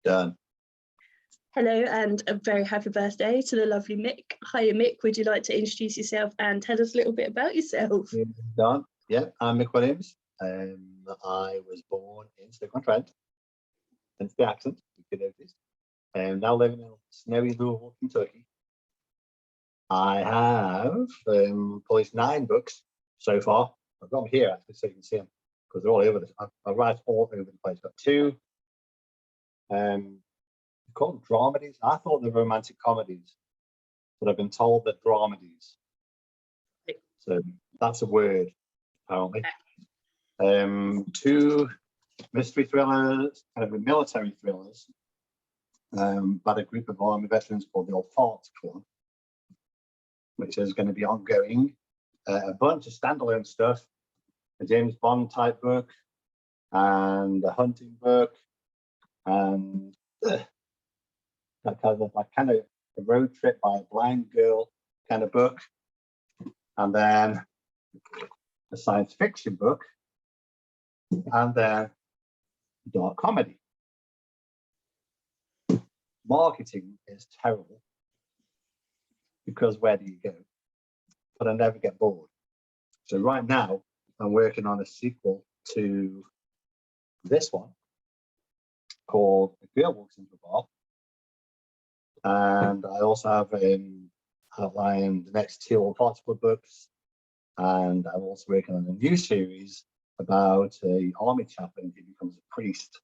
Done. Hello and a very happy birthday to the lovely Mick. Hiya Mick, would you like to introduce yourself and tell us a little bit about yourself? Done. Yeah, I'm Mick Williams. I was born in Stoke-on-Trent, hence the accent, you could notice. I'm now living in snowy Louisville, Kentucky. I have published 9 books so far. I've got them here actually, so you can see them because they're all over the. I write all over the place. Got 2. Called dramedies. I thought they were romantic comedies, but I've been told they're dramedies. So that's a word, apparently. 2 mystery thrillers, kind of military thrillers, about a group of army veterans called the Old Farts Club, which is going to be ongoing. A bunch of standalone stuff, a James Bond type book, and a hunting book, and kind of a road trip by a blind girl kind of book, and then a science fiction book, and then dark comedy. Marketing is terrible because where do you go? But I never get bored. So right now I'm working on a sequel to this one called A Girl Walks into a Bar. And I also have outlined the next 2 Old Farts Club books, and I'm also working on a new series about a army chaplain who becomes a priest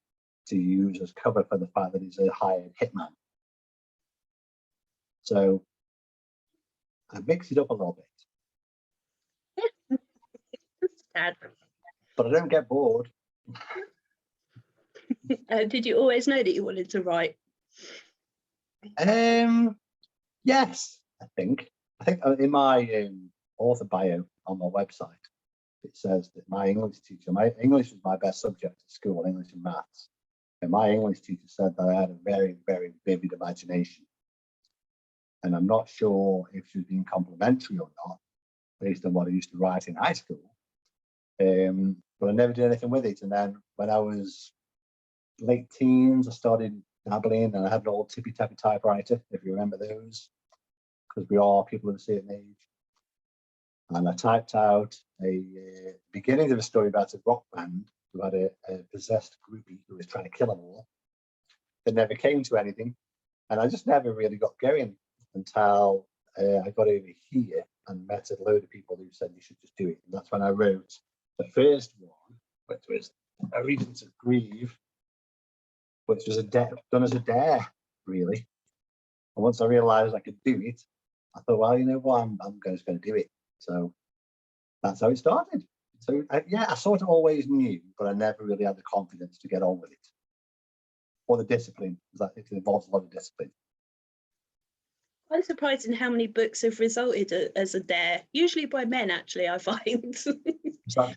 to use as cover for the fact that he's a hired hitman. So I mix it up a little bit. But I don't get bored. Did you always know that you wanted to write? Yes, I think in my author bio on my website, it says that my English was my best subject at school, English and maths. And my English teacher said that I had a very, very vivid imagination. And I'm not sure if she was being complimentary or not, based on what I used to write in high school. But I never did anything with it. And then when I was late teens, I started dabbling, and I had an old tippy-tappy typewriter, if you remember those, because we are people of a certain age. And I typed out a beginning of a story about a rock band who had a possessed groupie who was trying to kill them all. That never came to anything, and I just never really got going until I got over here and met a load of people who said you should just do it. And that's when I wrote the first one, which was A Reason to Grieve, which was done as a dare, really. And once I realised I could do it, I thought, well, you know what, I'm just going to do it. So that's how it started. So yeah, I sort of always knew, but I never really had the confidence to get on with it, or the discipline, because it involves a lot of discipline. I'm surprised in how many books have resulted as a dare, usually by men, actually, I find. The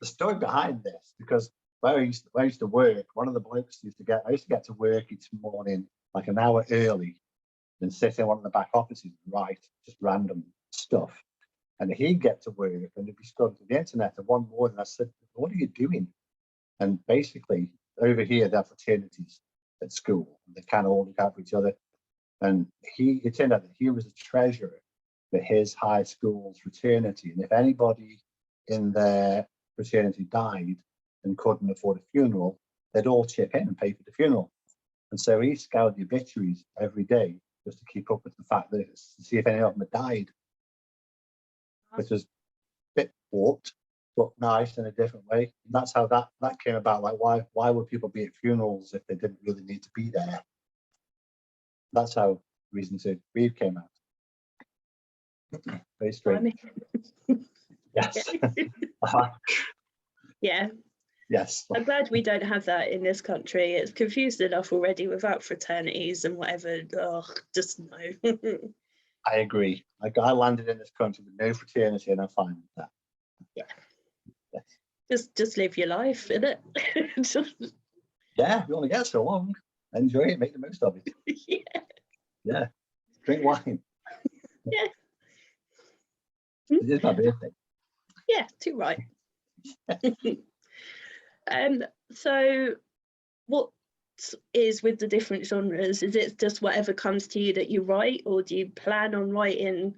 story behind this, because where I used to work, one of the blokes I used to get to work each morning like an hour early and sit in one of the back offices and write just random stuff. And he'd get to work and he'd be scrolling through the internet. And one morning I said, what are you doing? And basically, over here, there are fraternities at school. They kind of all look out for each other. And it turned out that he was a treasurer for his high school's fraternity. And if anybody in their fraternity died and couldn't afford a funeral, they'd all chip in and pay for the funeral. And so he scoured the obituaries every day just to keep up with the fact that, to see if any of them had died, which was a bit warped, but nice in a different way. And that's how that came about. Like, why would people be at funerals if they didn't really need to be there? That's how Reason to Grieve came out. Very strange. Yes. Yeah. Yes. I'm glad we don't have that in this country. It's confused enough already without fraternities and whatever. Oh, just no. I agree. I landed in this country with no fraternity, and I'm fine with that. Yeah. Yes. Just live your life, innit? Yeah, we only get so long. Enjoy it, make the most of it. Yeah. Yeah. Drink wine. Yeah. It is my birthday. Yeah, too right. So what is with the different genres? Is it just whatever comes to you that you write, or do you plan on writing,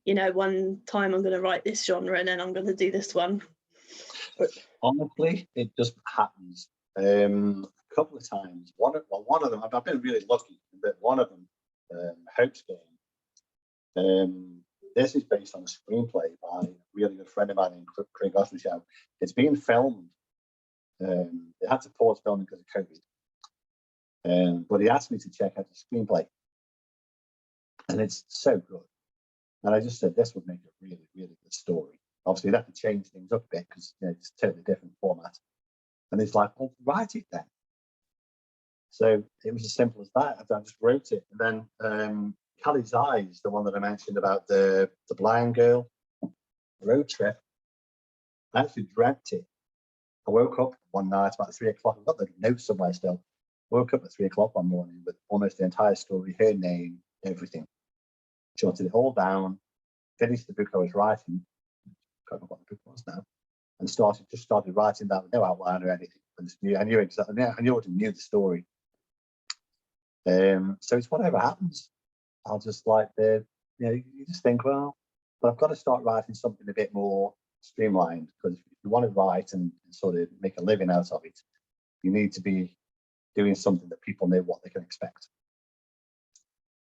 you know, one time I'm going to write this genre and then I'm going to do this one? Honestly, it just happens. A couple of times. One of them, I've been really lucky, but one of them, Hope's Game. This is based on a screenplay by a really good friend of mine named Craig Oswald. It's being filmed. They had to pause filming because of COVID. But he asked me to check out the screenplay. And it's so good. And I just said, this would make a really, really good story. Obviously, you'd have to change things up a bit because it's a totally different format. And he's like, well, write it then. So it was as simple as that. I just wrote it. And then Callie's Eyes, the one that I mentioned about the blind girl road trip, I actually dreamt it. I woke up one night about 3 o'clock. I've got the note somewhere still. Woke up at 3 o'clock one morning with almost the entire story, her name, everything. Jotted it all down, finished the book I was writing. I can't remember what the book was now. And started writing that with no outline or anything. I knew exactly. I knew the story. So it's whatever happens. I'll just you just think, well, but I've got to start writing something a bit more streamlined, because if you want to write and sort of make a living out of it, you need to be doing something that people know what they can expect.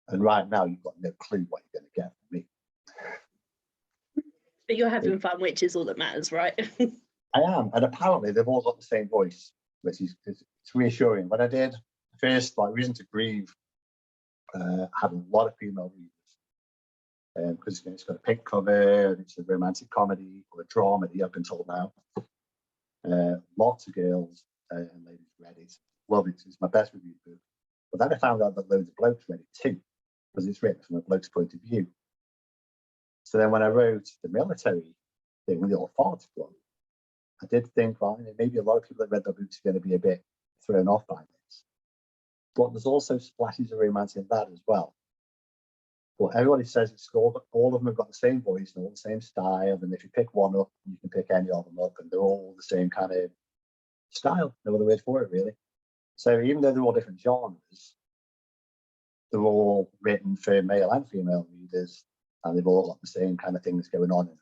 And right now, you've got no clue what you're going to get from me. But you're having fun, which is all that matters, right? I am, and apparently they've all got the same voice, which is it's reassuring. When I did the first, Reason to Grieve, had a lot of female readers, because it's got a pink cover, and it's a romantic comedy or a dramedy, I've been told now. Lots of girls and ladies read it. Love it. It's my best reviewed book. But then I found out that loads of blokes read it too, because it's written from a bloke's point of view. So then when I wrote the military thing with the Authority Club, I did think, well, maybe a lot of people that read the books are going to be a bit thrown off by this. But there's also splashes of romance in that as well. But everybody says it's all of them have got the same voice and all the same style. And if you pick one up, you can pick any of them up, and they're all the same kind of style. No other word for it, really. So even though they're all different genres, they're all written for male and female readers, and they've all got the same kind of things going on in them.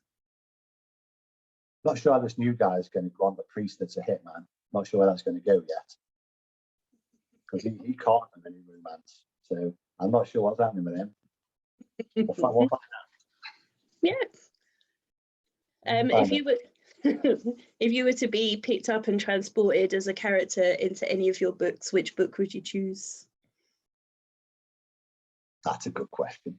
Not sure how this new guy is going to go on, the priest that's a hitman. Not sure where that's going to go yet, because he can't have any romance. So I'm not sure what's happening with him. We'll find out. Yeah. If you were to be picked up and transported as a character into any of your books, which book would you choose? That's a good question.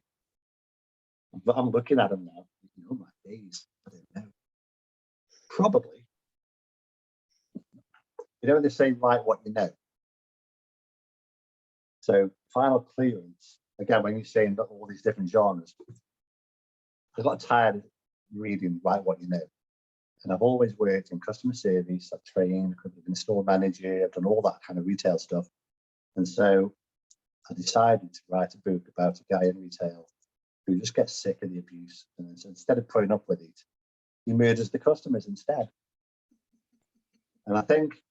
But I'm looking at them now. Oh my days, I don't know. Probably. You know when they say write what you know. So Final Clearance, again, when you're saying all these different genres, I got tired of reading write what you know. And I've always worked in customer service. I've trained, I've been a store manager, I've done all that kind of retail stuff. And so I decided to write a book about a guy in retail who just gets sick of the abuse. And so instead of putting up with it, he murders the customers instead. And I think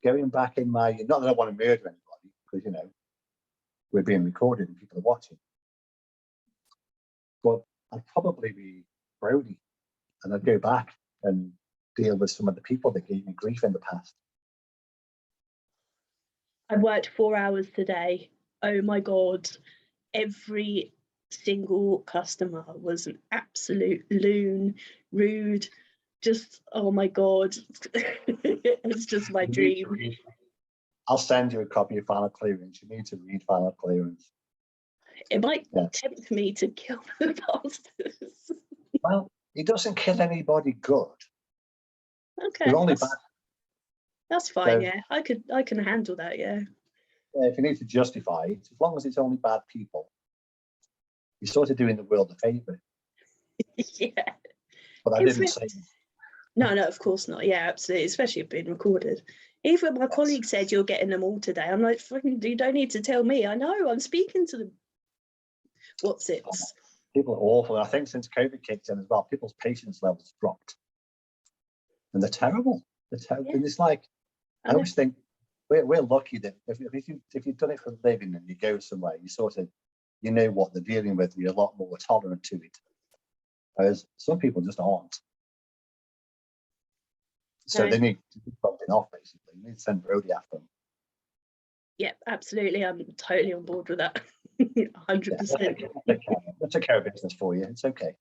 going back in my, not that I want to murder anybody, because, we're being recorded and people are watching, but I'd probably be Brody, and I'd go back and deal with some of the people that gave me grief in the past. I worked 4 hours today. Oh my God. Every single customer was an absolute loon, rude, just, oh my God. It's just my dream. I'll send you a copy of Final Clearance. You need to read Final Clearance. It might tempt me to kill the bastards. Well, he doesn't kill anybody good. Okay. They're only bad. That's fine, so, yeah. I can handle that, yeah. If you need to justify it, as long as it's only bad people, you're sort of doing the world a favour. Yeah. But I didn't say. No, of course not. Yeah, absolutely. Especially if being recorded. Even my colleague said you're getting them all today. I'm like, you don't need to tell me. I know, I'm speaking to them. What's it? People are awful. I think since COVID kicked in as well, people's patience levels dropped. And they're terrible. They're terrible. Yeah. And it's like, I always think we're lucky that if you've done it for a living and you go somewhere, you sort of, you know what they're dealing with, you're a lot more tolerant to it. Whereas some people just aren't. So No. they need to do something off, basically. You need to send Brody after them. Yeah, absolutely. I'm totally on board with that. 100%. That's a care of business for you. It's okay.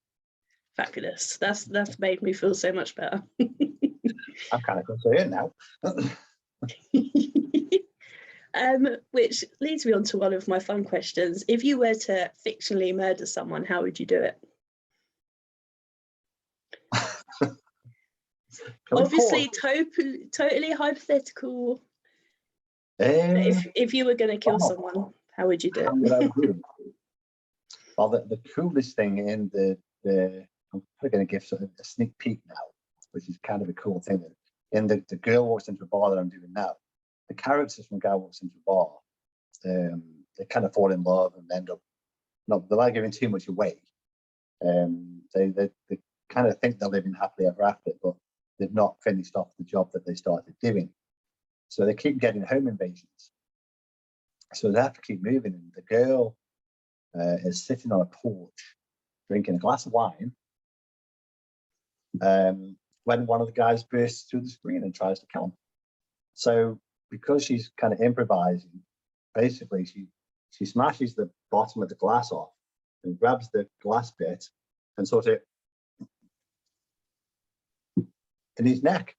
Fabulous. That's made me feel so much better. I'm kind of concerned now. Which leads me on to one of my fun questions. If you were to fictionally murder someone, how would you do it? Obviously, totally hypothetical. If you were going to kill someone, how would you do it? Well, the coolest thing in the I'm probably going to give sort of a sneak peek now, which is kind of a cool thing. In the girl walks into a bar that I'm doing now, the characters from Girl Walks into a Bar, they kind of fall in love and end up, not without giving too much away. They kind of think they're living happily ever after, but they've not finished off the job that they started doing. So they keep getting home invasions. So they have to keep moving. And the girl is sitting on a porch drinking a glass of wine when one of the guys bursts through the screen and tries to kill him. So because she's kind of improvising, basically she smashes the bottom of the glass off and grabs the glass bit and sort of in his neck.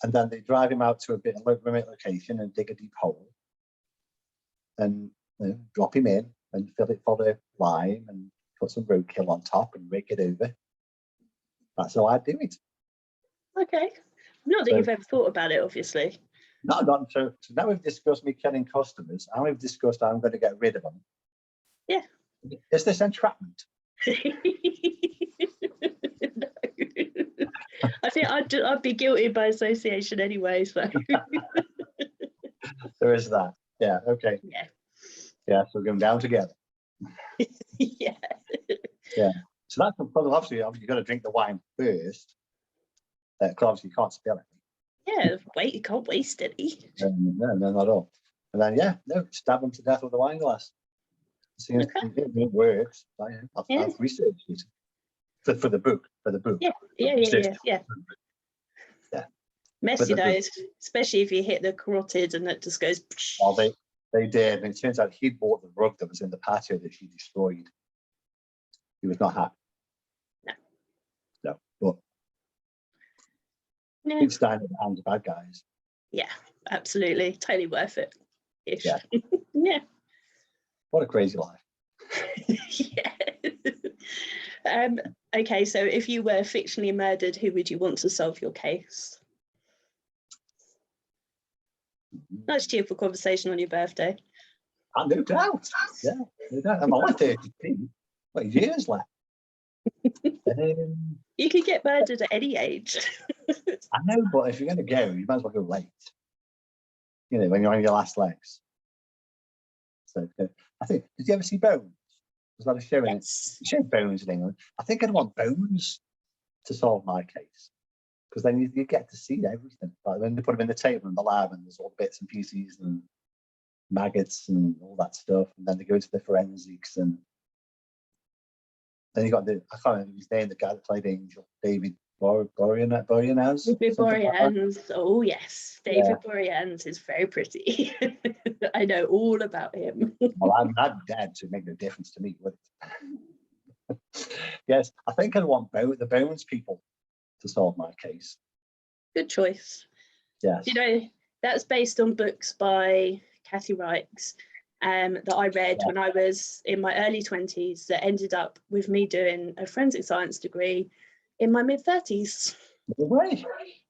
And then they drive him out to a bit of a remote location and dig a deep hole and drop him in and fill it full of lime and put some roadkill on top and rake it over. That's how I do it. Okay. Not that you've ever thought about it, obviously. No, not so now we've discussed me killing customers, and we've discussed how I'm going to get rid of them. Yeah. Is this entrapment? No. I think I'd be guilty by association anyway, so. There is that. Yeah, okay. Yeah. Yeah, so we're going down together. Yeah. Yeah. So that's obviously you've got to drink the wine first. Because obviously you can't spill it. Yeah, you can't waste any. No, not at all. And then stab them to death with a wine glass. See, it works. I've researched it for the book. Yeah. Messy though, book. especially if you hit the carotid and it just goes. Well, they did, and it turns out he'd bought the rug that was in the patio that she destroyed. He was not happy. No, but it's dying at the hands of bad guys. Yeah, absolutely, totally worth it. Yeah. Yeah. What a crazy life. Yeah. Okay, so if you were fictionally murdered, who would you want to solve your case? Nice cheerful conversation on your birthday. No doubt. Yeah, no doubt. I'm only 32. What years left? You could get murdered at any age. I know, but if you're going to go, you might as well go late. You know, when you're on your last legs. So I think, did you ever see Bones? Was that a show in it? You showed Bones in England. I think I'd want Bones to solve my case. Because then you get to see everything. Like when they put them in the table in the lab and there's all bits and pieces and maggots and all that stuff. And then they go to the forensics and then you got I can't remember his name, the guy that played Angel, David Boreanaz. David Boreanaz. Oh yes, David Boreanaz is very pretty. I know all about him. Well, I'm dead, so it make no difference to me. Yes, I think I'd want the Bones people to solve my case. Good choice. Yes. You know, that's based on books by Kathy Reichs that I read when I was in my early 20s that ended up with me doing a forensic science degree in my mid-30s. No way.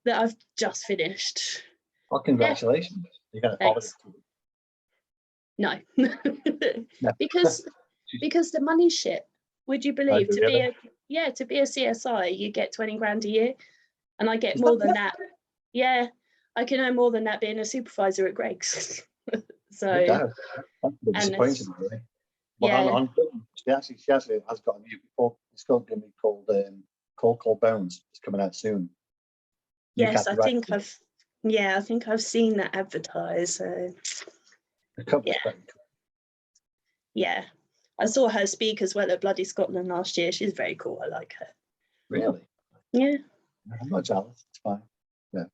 That I've just finished. Well, congratulations. You're going to follow it. No. because the money's shit. Would you believe to be a CSI you get 20 grand a year, and I get more than that. Yeah, I can earn more than that being a supervisor at Greg's. So that's disappointing, really. Well, yeah. She actually has got a new book. It's going to be called Cold Bones. It's coming out soon. Yes, I think I've Yeah, I think I've seen that advertised. So The cover's Yeah. very cool. yeah, I saw her speak as well at Bloody Scotland last year. She's very cool. I like her. Really? Yeah. I'm not jealous. It's fine. Yeah.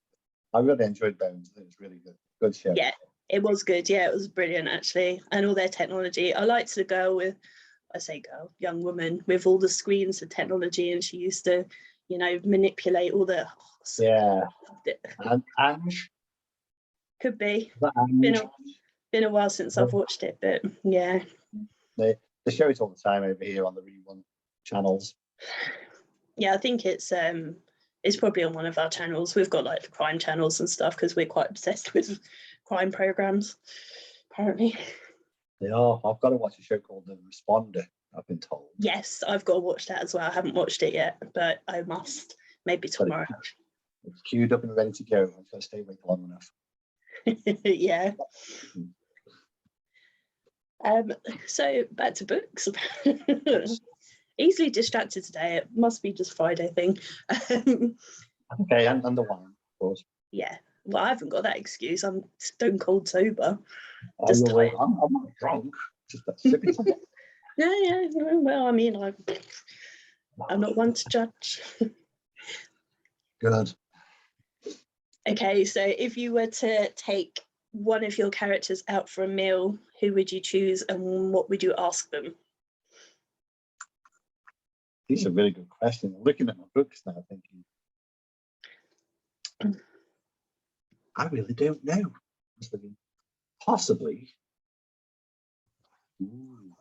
I really enjoyed Bones. It was really good. Good show. Yeah, it was good. Yeah, it was brilliant actually, and all their technology. I liked the girl with, I say girl, young woman with all the screens and technology, and she used to, manipulate all the. Yeah. Loved it. And Ange. Could be. Is that Ange? Been a while since I've watched it, but yeah. They show it all the time over here on the Rerun channels. Yeah, I think it's probably on one of our channels. We've got like the crime channels and stuff because we're quite obsessed with crime programs, apparently. They are. I've got to watch a show called The Responder, I've been told. Yes, I've got to watch that as well. I haven't watched it yet, but I must. Maybe tomorrow. It's queued up and ready to go. I've got to stay awake long enough. Yeah. So back to books. Easily distracted today. It must be just Friday thing. Okay, and the wine, of course. Yeah. Well, I haven't got that excuse. I'm stone cold sober. I'm not drunk. Just a sipping. Yeah. Well, I mean, I'm not one to judge. Good. Okay, so if you were to take one of your characters out for a meal, who would you choose and what would you ask them? These are really good questions. I'm looking at my books now thinking, I really don't know. Possibly. Ooh.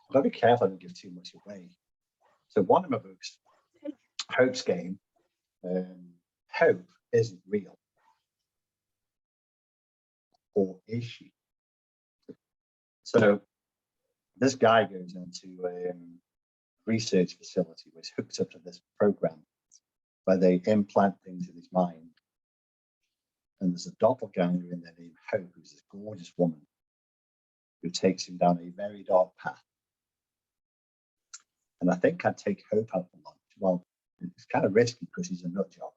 I've got to be careful I don't give too much away. So one of my books, Hope's Game, Hope isn't real. Or is she? So this guy goes into a research facility which hooks up to this program where they implant things in his mind. And there's a doppelganger in there named Hope, who's this gorgeous woman who takes him down a very dark path. And I think I'd take Hope out for lunch. Well, it's kind of risky because she's a nut job.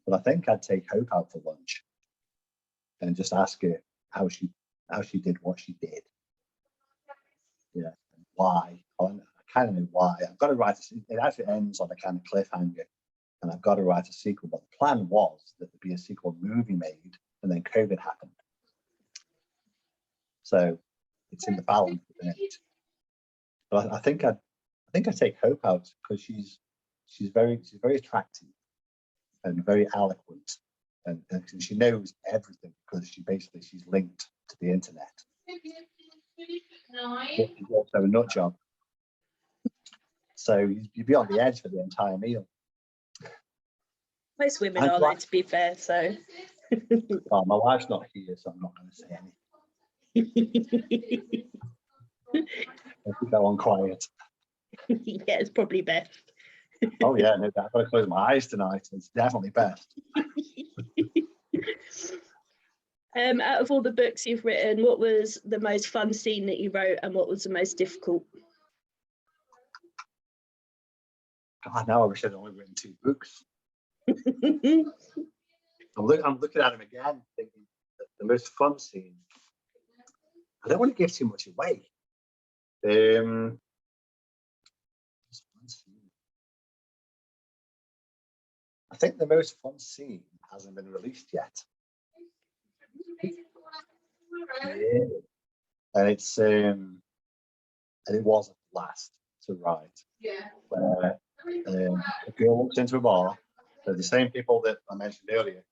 But I think I'd take Hope out for lunch and just ask her how she did what she did. Yeah, and why. I kind of know why. I've got to write it actually ends on a kind of cliffhanger. And I've got to write a sequel. But the plan was that there'd be a sequel movie made, and then COVID happened. So it's in the balance at the minute. But I think I'd take Hope out because she's very attractive and very eloquent, and she knows everything because she's linked to the internet. She's also a nut job. So you'd be on the edge for the entire meal. Most women are, though, to be fair. So, well, my wife's not here, so I'm not going to say anything. I'll keep that one quiet. Yeah, it's probably best. Oh yeah, no doubt. I've got to close my eyes tonight. It's definitely best. Out of all the books you've written, what was the most fun scene that you wrote, and what was the most difficult? God, now I wish I'd only written 2 books. I'm looking at him again, thinking that the most fun scene. I don't want to give too much away. I think the most fun scene hasn't been released yet. Yeah. And it was a blast to write. Yeah. Where a girl walks into a bar. They're the same people that I mentioned earlier.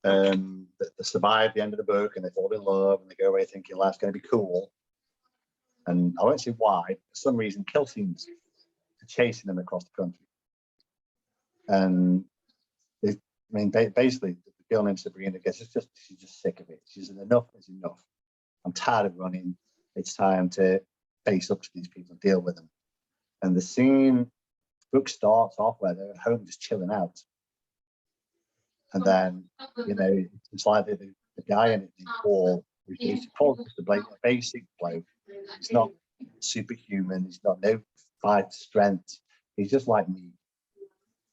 That survive the end of the book and they fall in love and they go away thinking life's going to be cool. And I won't say why, for some reason, kill teams are chasing them across the country. And basically, the girl named Sabrina she's just sick of it. She's enough is enough. I'm tired of running. It's time to face up to these people and deal with them. And the book starts off where they're at home just chilling out. And then, it's like the guy in it, Paul, who's just a basic bloke. He's not superhuman. He's got no fight strength. He's just like me.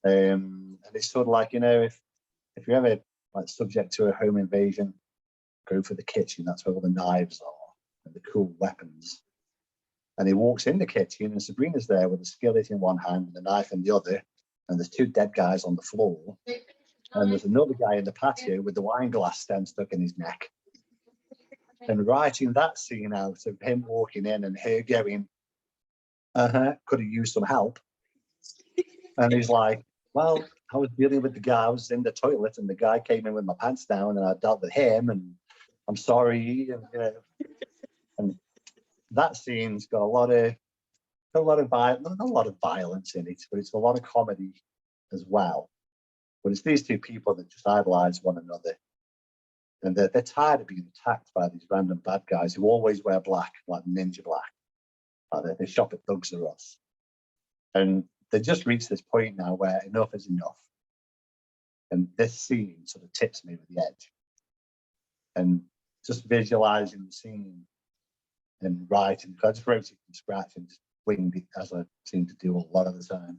And it's sort of like, if if you're ever like subject to a home invasion, go for the kitchen. That's where all the knives are and the cool weapons. And he walks in the kitchen, and Sabrina's there with a skillet in one hand and a knife in the other. And there's two dead guys on the floor. And there's another guy in the patio with the wine glass stem stuck in his neck. And writing that scene out of him walking in and her going, could have used some help. And he's like, well, I was dealing with the guy. I was in the toilet, and the guy came in with my pants down, and I dealt with him, and I'm sorry. And that scene's got a lot of not a lot of violence in it, but it's a lot of comedy as well. But it's these two people that just idolize one another, and they're tired of being attacked by these random bad guys who always wear black, like ninja black. They shop at Thugs R Us, and they just reached this point now where enough is enough. And this scene sort of tips me with the edge. And just visualizing the scene and writing, because I just wrote it from scratch and just winged it, as I seem to do a lot of the time.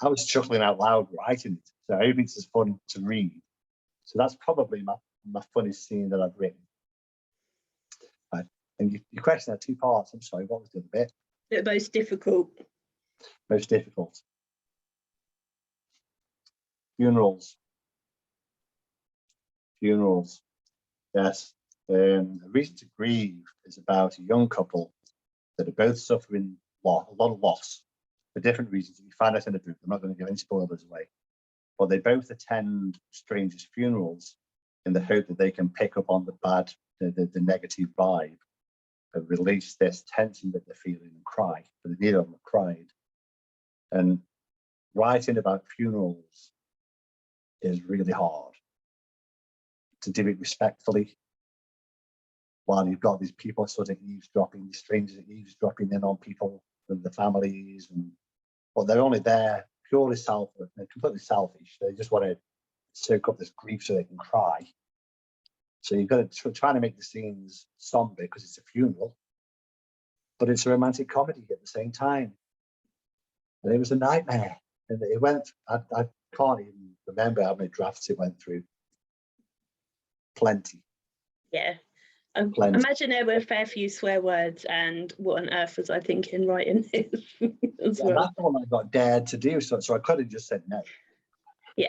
I was chuckling out loud writing it, so I hope it's as fun to read. So that's probably my funniest scene that I've written. Right. And your question had two parts. I'm sorry, what was the other bit? The most difficult. Most difficult. Funerals. Funerals. Yes. A Reason to Grieve is about a young couple that are both suffering a lot of loss for different reasons. You find out in the book. I'm not going to give any spoilers away. But they both attend strangers' funerals in the hope that they can pick up on the negative vibe and release this tension that they're feeling and cry. But neither of them have cried. And writing about funerals is really hard. To do it respectfully, while you've got these people sort of eavesdropping, these strangers eavesdropping in on people and the families, but they're only there purely selfish, they're completely selfish. They just want to soak up this grief so they can cry. So you've got to try to make the scenes somber because it's a funeral, but it's a romantic comedy at the same time. And it was a nightmare. And it went, I can't even remember how many drafts it went through. Plenty. Yeah. Imagine there were a fair few swear words, and what on earth was I thinking writing this as well? That's the one I got dared to do, so I could have just said no. Yeah.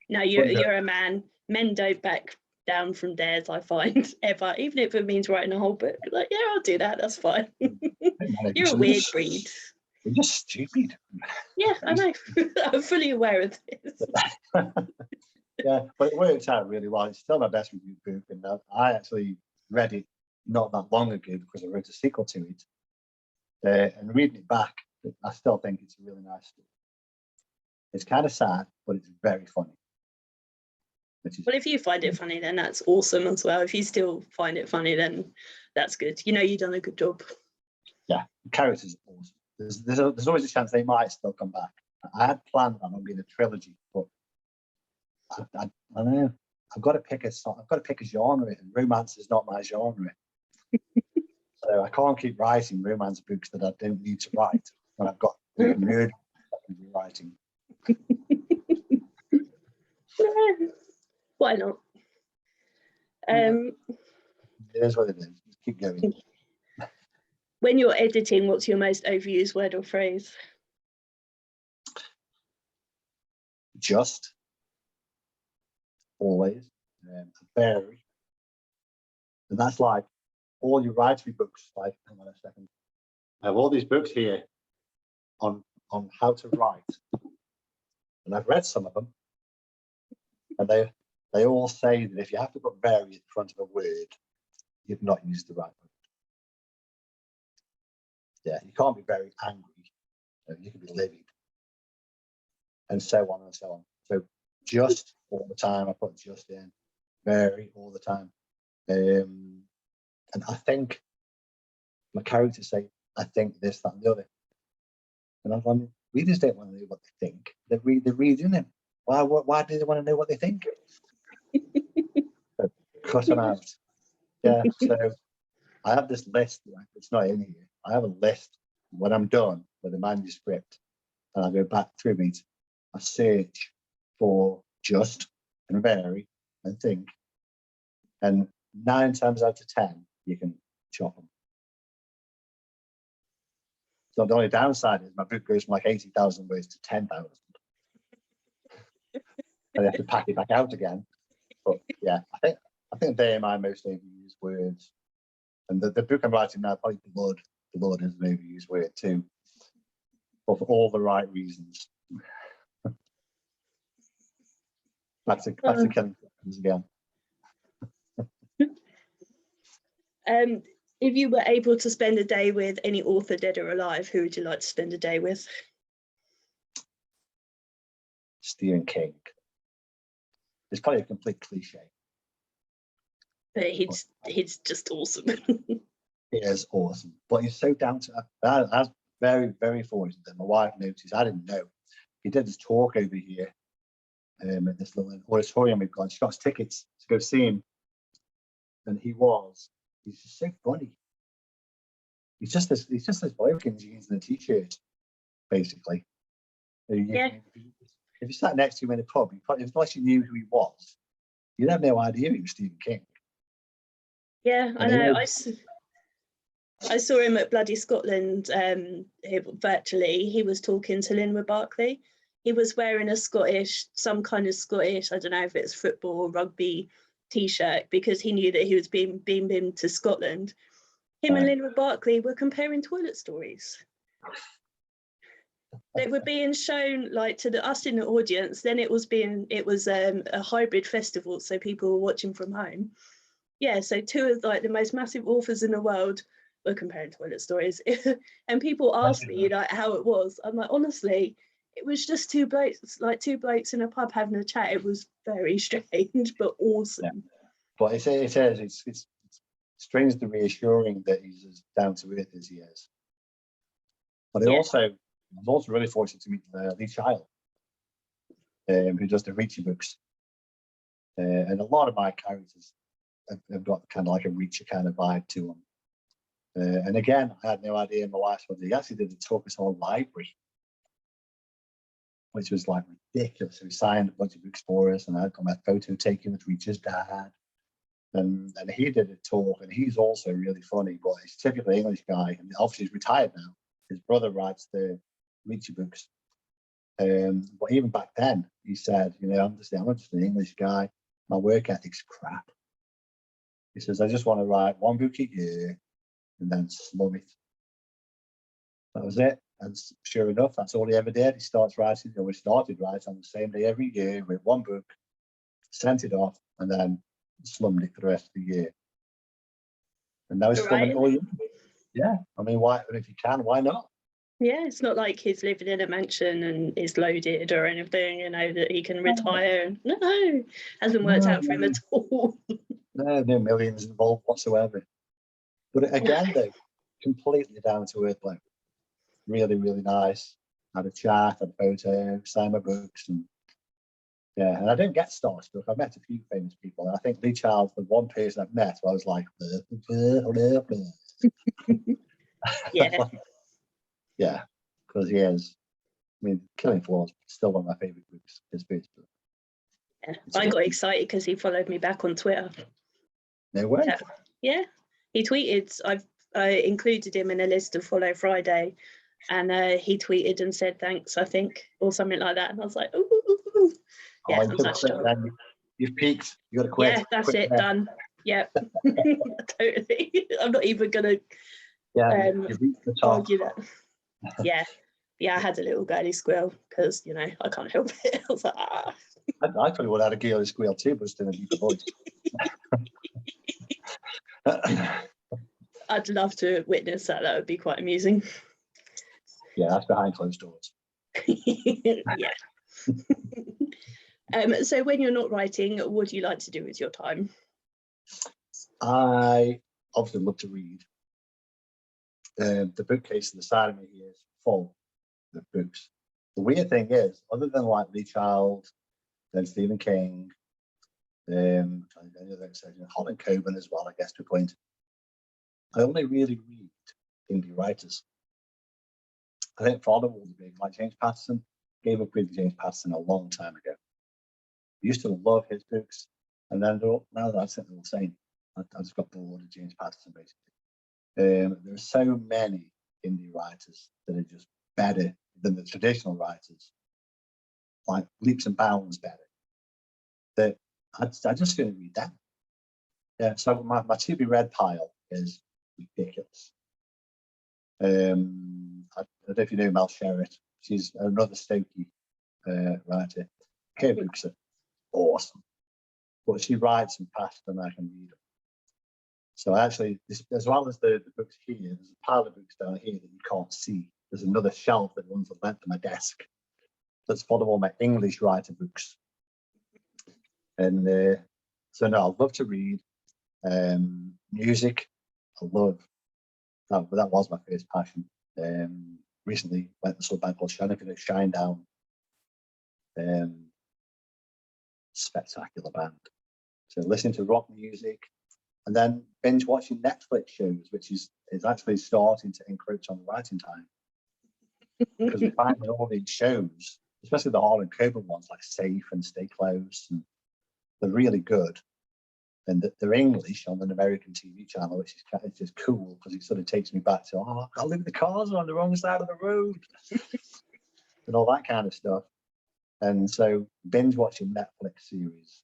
No, you're a man. Men don't back down from dares, I find, ever. Even if it means writing a whole book. Like, yeah, I'll do that. That's fine. You're a weird breed. You're just stupid. Yeah, I know. I'm fully aware of this. Yeah, but it worked out really well. It's still my best reviewed book, and I actually read it not that long ago because I wrote a sequel to it. And reading it back, I still think it's a really nice story. It's kind of sad, but it's very funny. Well, if you find it funny, then that's awesome as well. If you still find it funny, then that's good. You know you've done a good job. Yeah, the characters are awesome. There's always a chance they might still come back. I had planned on being a trilogy, but I don't know. I've got to pick a genre, and romance is not my genre. So I can't keep writing romance books that I don't need to write when I've got murder writing. Why not? It is what it is. Just keep going. When you're editing, what's your most overused word or phrase? Just. Always. Very. And that's like all your writing books. Like, hang on a second. I have all these books here on how to write. And I've read some of them. And they all say that if you have to put very in front of a word, you've not used the right word. Yeah, you can't be very angry. You can be livid. And so on and so on. So just all the time, I put just in. Very all the time. And I think my characters say, I think this, that, and the other. And I'm readers don't want to know what they think. They're reading them. Why do they want to know what they think? So, cut them out. Yeah, so I have this list, right? It's not in here. I have a list when I'm done with the manuscript, and I go back through it. I search for just, can vary and think. And 9 times out of 10, you can chop them. So the only downside is my book goes from like 80,000 words to 10,000. And I have to pack it back out again. But yeah, I think they are my most overused words. And the book I'm writing now, probably blood. Blood is an overused word too. But for all the right reasons. That's a killing again. If you were able to spend a day with any author, dead or alive, who would you like to spend a day with? Stephen King. It's probably a complete cliche. But he's just awesome. He is awesome, but he's so down to earth. That's very, very fortunate that my wife noticed. I didn't know. He did this talk over here at this little auditorium we've got. She got us tickets to go see him, and he's just so funny. He's just this bloke in jeans and a t-shirt, basically. Yeah. If you sat next to him in a pub, unless you knew who he was, you'd have no idea he was Stephen King. Yeah, I know. I saw him at Bloody Scotland virtually. He was talking to Linwood Barclay. He was wearing some kind of Scottish, I don't know if it's football or rugby t-shirt, because he knew that he was being beamed to Scotland. Him and Linwood Barclay were comparing toilet stories. They were being shown like to us in the audience. Then it was a hybrid festival, so people were watching from home. Yeah, so two of like the most massive authors in the world were comparing toilet stories. And people asked me like how it was. I'm like, honestly, it was just two blokes in a pub having a chat. It was very strange, but awesome. Yeah. But it's strangely reassuring that he's as down to earth as he is. But I was also really fortunate to meet Lee Child, who does the Reacher books. And a lot of my characters have got kind of like a Reacher kind of vibe to them. And again, I had no idea my wife was. He actually did the Talkers Hall library, which was like ridiculous. So he signed a bunch of books for us, and I got my photo taken with Reacher's dad. And he did a talk, and he's also really funny, but he's a typical English guy, and obviously he's retired now. His brother writes the Reacher books. But even back then, he said, I'm just an English guy. My work ethic's crap. He says, I just want to write one book a year and then slum it. That was it. And sure enough, that's all he ever did. He started writing on the same day every year with one book, sent it off, and then slummed it for the rest of the year. And now he's slumming it all year. Yeah. I mean, why? If you can, why not? Yeah, it's not like he's living in a mansion and is loaded or anything, that he can retire. No, hasn't worked out for him at all. No millions involved whatsoever. But again, though, completely down to earth bloke. Really, really nice. Had a chat, had a photo, signed my books, and and I don't get starstruck. I've met a few famous people, and I think Lee Child's the one person I've met where I was like, yeah. Yeah, because he is. I mean, Killing Floor is still one of my favourite books. His first book. Yeah. I got excited because he followed me back on Twitter. No way. Yeah. He tweeted. I included him in a list of Follow Friday, and he tweeted and said thanks, I think, or something like that. And I was like, ooh. Yeah, I'm touched on. You've peaked. You got to quit. Yeah, that's it. Done. Yep. Totally. I'm not even gonna argue that. Yeah, I had a little girly squeal because I can't help it. I was like, ah. I probably would have had a girly squeal too, but it's in a deeper voice. I'd love to witness that. That would be quite amusing. Yeah, that's behind closed doors. Yeah. So when you're not writing, what do you like to do with your time? I obviously love to read. The bookcase on the side of me here is full of books. The weird thing is, other than like Lee Child, then Stephen King, Holland Coben as well, I guess, to a point, I only really read indie writers. I think Father was big, like James Patterson. Gave up reading James Patterson a long time ago. used to love his books, and then now that I think they're all the same. I just got bored of James Patterson, basically. There are so many indie writers that are just better than the traditional writers, like leaps and bounds better, that I just couldn't read them. Yeah, so my to be read pile is ridiculous. I don't know if you know Mel Sherritt. She's another Stokey writer. Her books are awesome, but she writes them faster than I can read them. So actually, as well as the books here, there's a pile of books down here that you can't see. There's another shelf that runs the length of my desk that's full of all my English writer books. And so no, I love to read. Music, I love that. That was my first passion. Recently went to a band called Shinedown. Spectacular band. So listening to rock music, and then binge watching Netflix shows, which is actually starting to encroach on the writing time. Because we find that all these shows, especially the hard and COVID ones like Safe and Stay Close, and they're really good. And they're English on an American TV channel, which is just cool because it sort of takes me back to, oh, I live in the cars are on the wrong side of the road and all that kind of stuff. And so binge watching Netflix series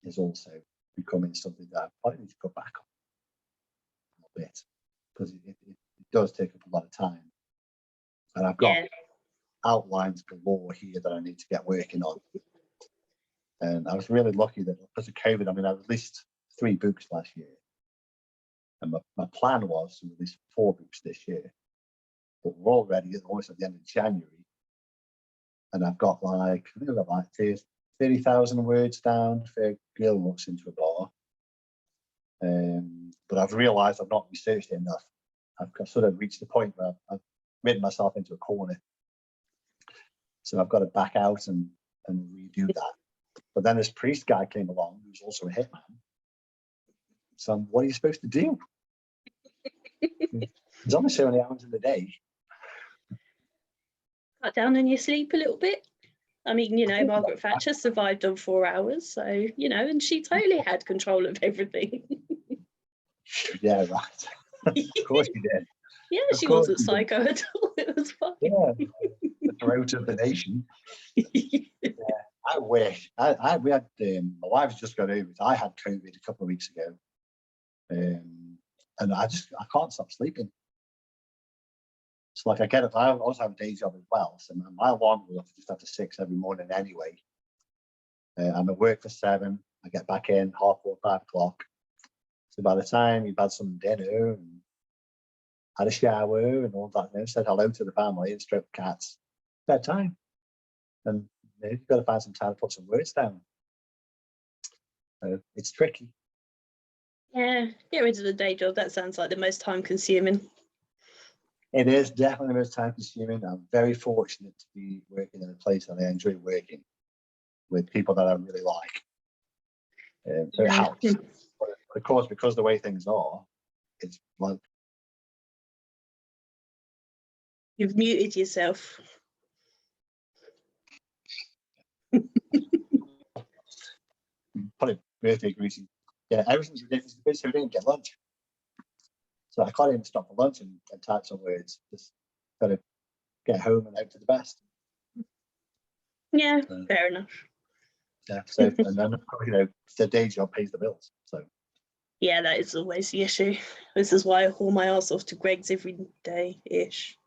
is also becoming something that I probably need to go back on a bit, because it does take up a lot of time. And I've got outlines galore here that I need to get working on. And I was really lucky that because of COVID, I mean, I released 3 books last year. And my plan was to release 4 books this year. But we're already almost at the end of January. And I've got like, I think I've got like 30,000 words down for a girl walks into a bar. But I've realised I've not researched it enough. I've sort of reached the point where I've written myself into a corner. So I've got to back out and redo that. But then this priest guy came along, who's also a hitman. So what are you supposed to do? There's only so many hours in the day. Cut down on your sleep a little bit. I mean, you know, Margaret Thatcher survived on 4 hours, so, you know, and she totally had control of everything. Yeah, right. Of course you did. Yeah, she wasn't psycho at all. It was fine. Yeah, the throat of the nation. Yeah, I wish. We had, my wife's just got over it. I had COVID a couple of weeks ago. And I can't stop sleeping. It's like I get up, I also have a day job as well. So my alarm goes off just after 6 every morning anyway. I'm at work for 7. I get back in 4:30, 5 o'clock. So by the time you've had some dinner and had a shower and all that, said hello to the family and stroke the cats, bedtime. And you've got to find some time to put some words down. It's tricky. Yeah, get rid of the day job. That sounds like the most time consuming. It is definitely the most time consuming. I'm very fortunate to be working in a place that I enjoy working with people that I really like. So it helps. But of course, because the way things are, it's like... You've muted yourself. Probably birthday greeting. Yeah, everything's ridiculous. So we didn't get lunch. So I can't even stop for lunch and type some words. Just got to get home and hope for the best. Yeah, fair enough. Yeah. So and then the day job pays the bills. So yeah, that is always the issue. This is why I haul my ass off to Greg's every day ish.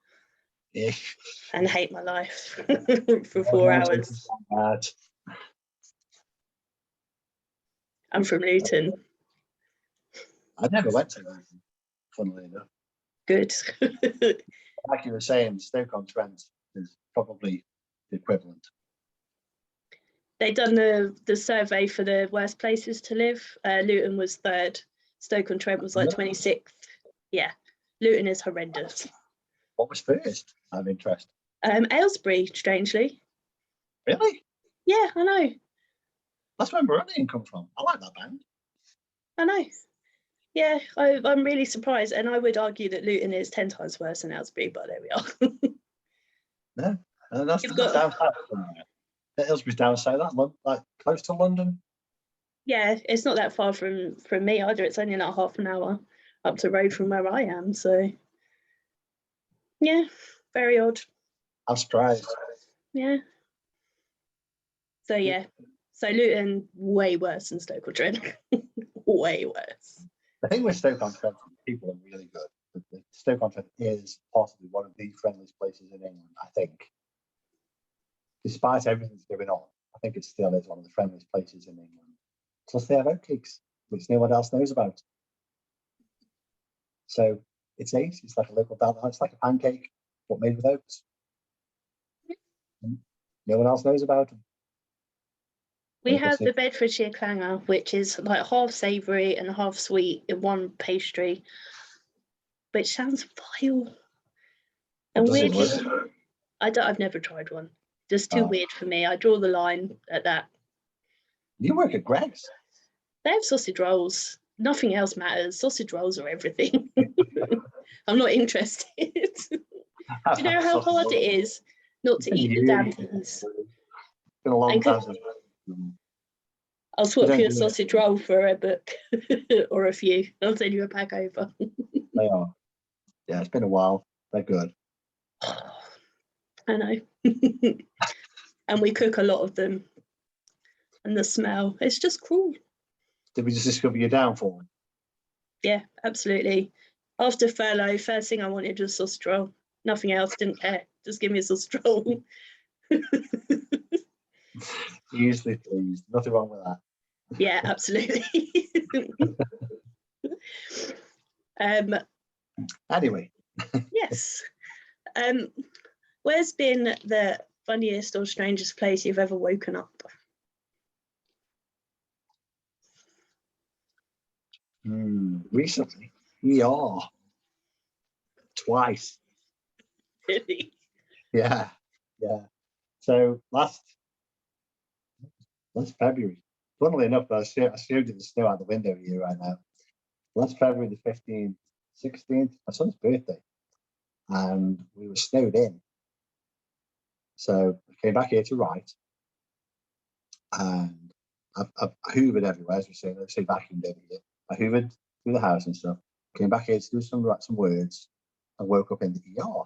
And hate my life for 4 hours. I'm from Luton. I never went to Luton, funnily enough. Good. Like you were saying, Stoke-on-Trent is probably the equivalent. They done the survey for the worst places to live. Luton was 3rd. Stoke-on-Trent was like 26th. Yeah, Luton is horrendous. What was first? I'm interested. Aylesbury, strangely. Really? Yeah, I know. That's where Meridian come from. I like that band. I know. Yeah, I'm really surprised, and I would argue that Luton is 10 times worse than Aylesbury, but there we are. No, that's Hillsborough's down south, that like close to London. Yeah, it's not that far from me either. It's only like half an hour up the road from where I am. So yeah, very odd. I'm surprised. Yeah. So yeah, so Luton way worse than Stoke-on-Trent. Way worse. The thing with Stoke-on-Trent, people are really good. Stoke-on-Trent is possibly one of the friendliest places in England, I think. Despite everything that's going on, I think it still is one of the friendliest places in England. Plus they have oatcakes, which no one else knows about. So it's ace. It's like a local down. It's like a pancake, but made with oats. And no one else knows about them. We have the Bedfordshire clanger, which is like half savoury and half sweet in one pastry, which sounds vile. And weird. I've never tried one. Just too weird for me. I draw the line at that. You work at Greg's. They have sausage rolls. Nothing else matters. Sausage rolls are everything. I'm not interested. Do you know how hard it is not to eat the damn things? It's been a long time since. I'll swap you a sausage roll for a book or a few. I'll send you a pack over. They are. Yeah, it's been a while. They're good. I know. And we cook a lot of them. And the smell, it's just cruel. Did we just discover your downfall? Yeah, absolutely. After furlough, first thing I wanted was sausage roll. Nothing else, didn't care. Just give me a sausage roll. Easily pleased. Nothing wrong with that. Yeah, absolutely. Anyway. Yes. Where's been the funniest or strangest place you've ever woken up? Recently, yeah, twice. Really? Yeah. So last February, funnily enough, I showed you the snow out the window here right now. Last February the 15th, 16th, my son's birthday, and we were snowed in. So I came back here to write, and I've hoovered everywhere, as we say. Let's say vacuumed over here. I hoovered through the house and stuff. Came back here to do some words, and woke up in the ER.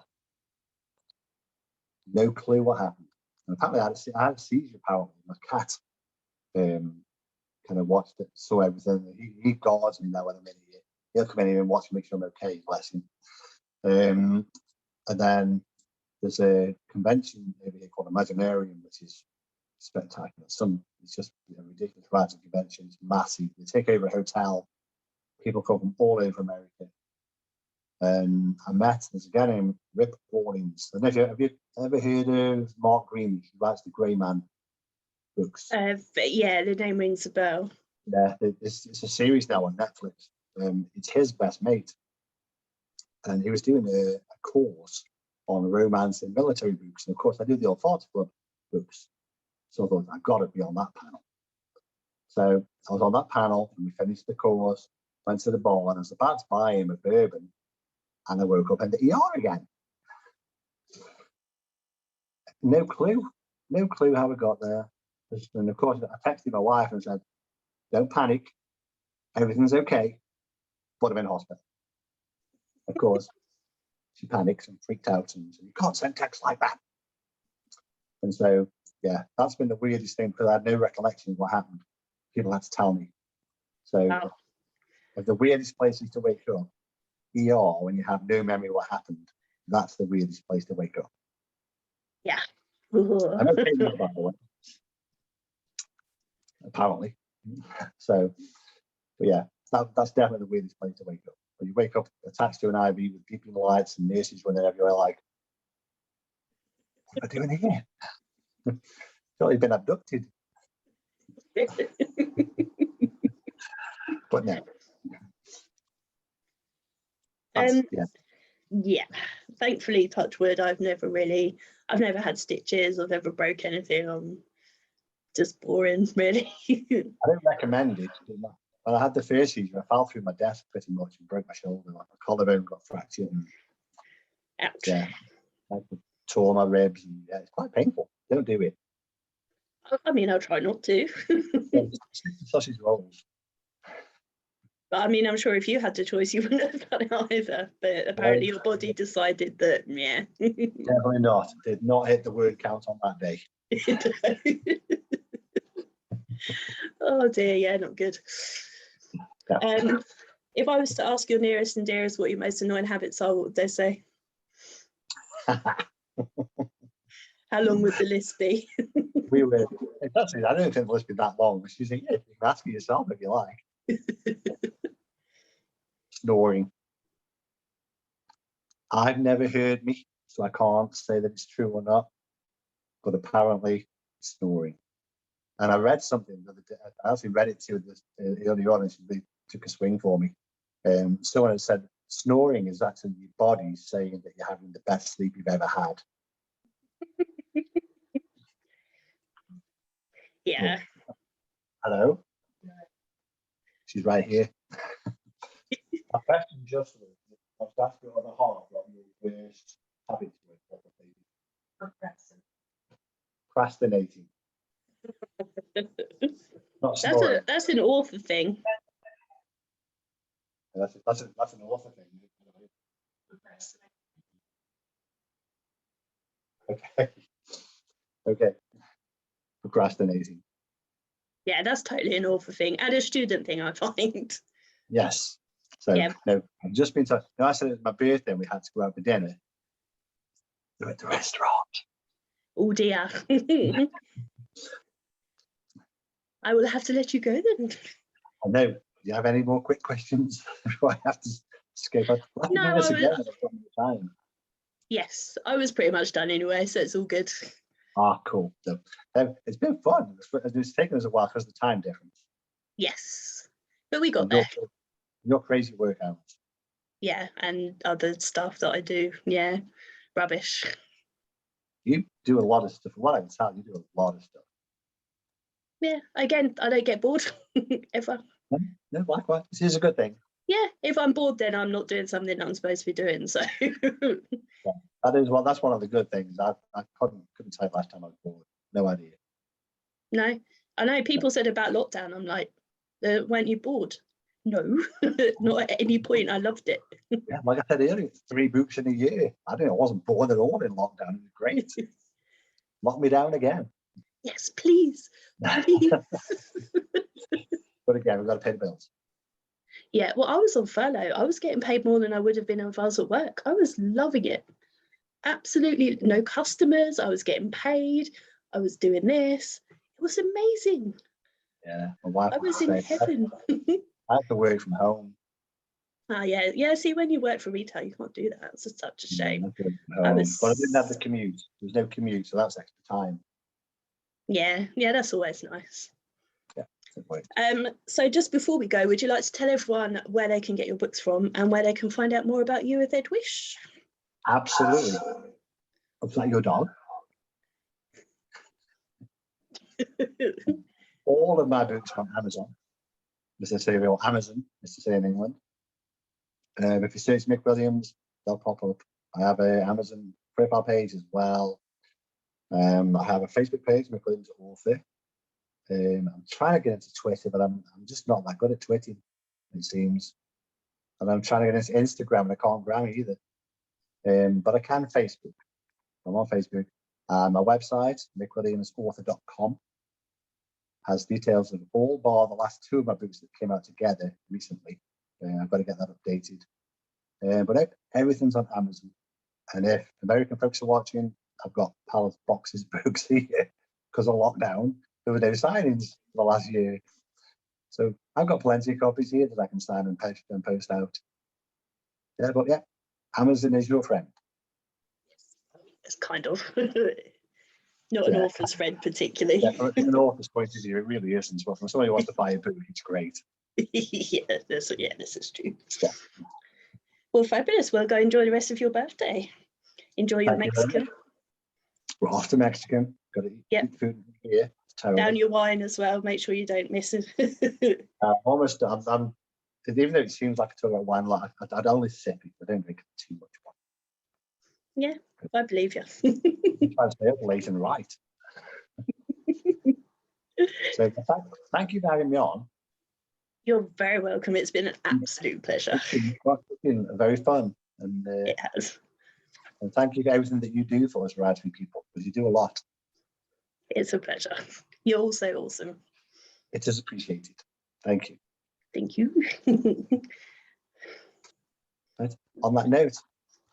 No clue what happened. And apparently, I had a seizure. Apparently, my cat kind of watched it, saw everything. He guards me now when I'm in here. He'll come in here and watch me, make sure I'm okay. Bless him. And then there's a convention over here called Imaginarium, which is spectacular. It's just ridiculous random convention. It's massive. They take over a hotel. People come from all over America. And I met this guy named Mick Williams. Have you ever heard of Mark Green? He writes the Grey Man books. But yeah, the name rings a bell. Yeah, it's a series now on Netflix. It's his best mate. And he was doing a course on romance in military books. And of course, I do the Old Farts Club books. So I thought, I've got to be on that panel. So I was on that panel and we finished the course, went to the bar, and I was about to buy him a bourbon. And I woke up in the ER again. No clue how I got there. And of course, I texted my wife and said, don't panic, everything's okay, but I'm in hospital. Of course, she panics and freaked out and said, you can't send texts like that. And so, yeah, that's been the weirdest thing because I had no recollection of what happened. People had to tell me. So, of the weirdest places to wake up, ER, when you have no memory of what happened, that's the weirdest place to wake up. Yeah. I'm okay now, by the way. Apparently. So, but yeah, that's definitely the weirdest place to wake up. When you wake up attached to an IV with beeping lights and nurses running everywhere like, what am I doing here? Surely been abducted. But no. Yeah, thankfully, touch wood, I've never had stitches, I've never broke anything. I'm just boring, really. I don't recommend it. When I had the first seizure, I fell through my desk pretty much and broke my shoulder. Like my collarbone got fractured. And, ouch. Yeah, I tore my ribs. And, yeah, it's quite painful. Don't do it. I mean, I'll try not to. Yeah, stick to sausage rolls. But I mean, I'm sure if you had the choice, you wouldn't have done it either. But apparently your body decided that, yeah. Definitely not. Did not hit the word count on that day. Oh dear, yeah, not good. Yeah. If I was to ask your nearest and dearest what your most annoying habits are, what would they say? How long would the list be? We were. It's actually, I don't think the list be that long. She's like, yeah, you can ask it yourself if you like. Snoring. I've never heard me, so I can't say that it's true or not. But apparently, snoring. And I read something the other day. I actually read it to this earlier on, and she really took a swing for me. Someone had said snoring is actually your body saying that you're having the best sleep you've ever had. Yeah. Hello? She's right here. My question just was that's the other half of your worst habits with procrastinating. Not snoring. That's an author thing. That's an author thing. Okay. Okay. Procrastinating. Yeah, that's totally an author thing and a student thing, I find. Yes. So Yeah. no, I've just been told. No, I said it was my birthday and we had to go out for dinner. We went to a restaurant. Oh dear. I will have to let you go then. I know. Do you have any more quick questions before I have to escape out? Time. Yes, I was pretty much done anyway, so it's all good. Ah, cool. So, it's been fun. It's taken us a while because of the time difference. Yes, but we got And there. Your crazy work hours. Yeah, and other stuff that I do. Yeah, rubbish. You do a lot of stuff. From what I can tell, you do a lot of stuff. Yeah, again, I don't get bored ever. No, likewise. This is a good thing. Yeah, if I'm bored, then I'm not doing something I'm supposed to be doing. So Yeah, that's one of the good things. I couldn't tell you last time I was bored. No idea. No, I know people said about lockdown. I'm like, weren't you bored? No, not at any point. I loved it. Yeah, like I said earlier, 3 books in a year. I wasn't bored at all in lockdown. It was great. Lock me down again. Yes, please. Please. But again, we've got to pay the bills. Yeah, well, I was on furlough. I was getting paid more than I would have been if I was at work. I was loving it. Absolutely no customers. I was getting paid. I was doing this. It was amazing. Yeah, my wife I was in heaven. I have to work from home. Oh, yeah. See, when you work for retail, you can't do that. It's just such a shame. But I didn't have the commute. There was no commute, so that's extra time. Yeah, that's always nice. Yeah. So just before we go, would you like to tell everyone where they can get your books from and where they can find out more about you if they'd wish? Absolutely. Was that your dog? All of my books are on Amazon. As I say, Amazon, as to say in England. If you search Mick Williams, they'll pop up. I have an Amazon profile page as well. I have a Facebook page, Mick Williams Author. I'm trying to get into Twitter, but I'm just not that good at tweeting, it seems. And I'm trying to get into Instagram, and I can't gram it either. But I can Facebook. I'm on Facebook. My website, mickwilliamsauthor.com, has details of all bar the last 2 of my books that came out together recently. I've got to get that updated. But everything's on Amazon. And if American folks are watching, I've got Palace Boxes books here because of lockdown. There were no signings for the last year. So I've got plenty of copies here that I can sign and post out. Yeah, but yeah, Amazon is your friend. It's kind of not an author's friend particularly. Yeah, from an author's point of view, it really isn't. But from somebody who wants to buy a book, it's great. This is true. Yeah. Well, fabulous. Well, go enjoy the rest of your birthday. Enjoy your Mexican. We're off to Mexican. Got to eat food here. Down your wine as well. Make sure you don't miss it. Almost. I'm even though it seems like I talk about wine, like I'd only sip it. I don't drink too much wine. Yeah, I believe you. I'm trying to stay up late and write. So thank you for having me on. You're very welcome. It's been an absolute pleasure. It's been very fun, and It has. and thank you for everything that you do for us Raspberry people, because you do a lot. It's a pleasure. You're also awesome. It is appreciated. Thank you. Thank you. Right. On that note,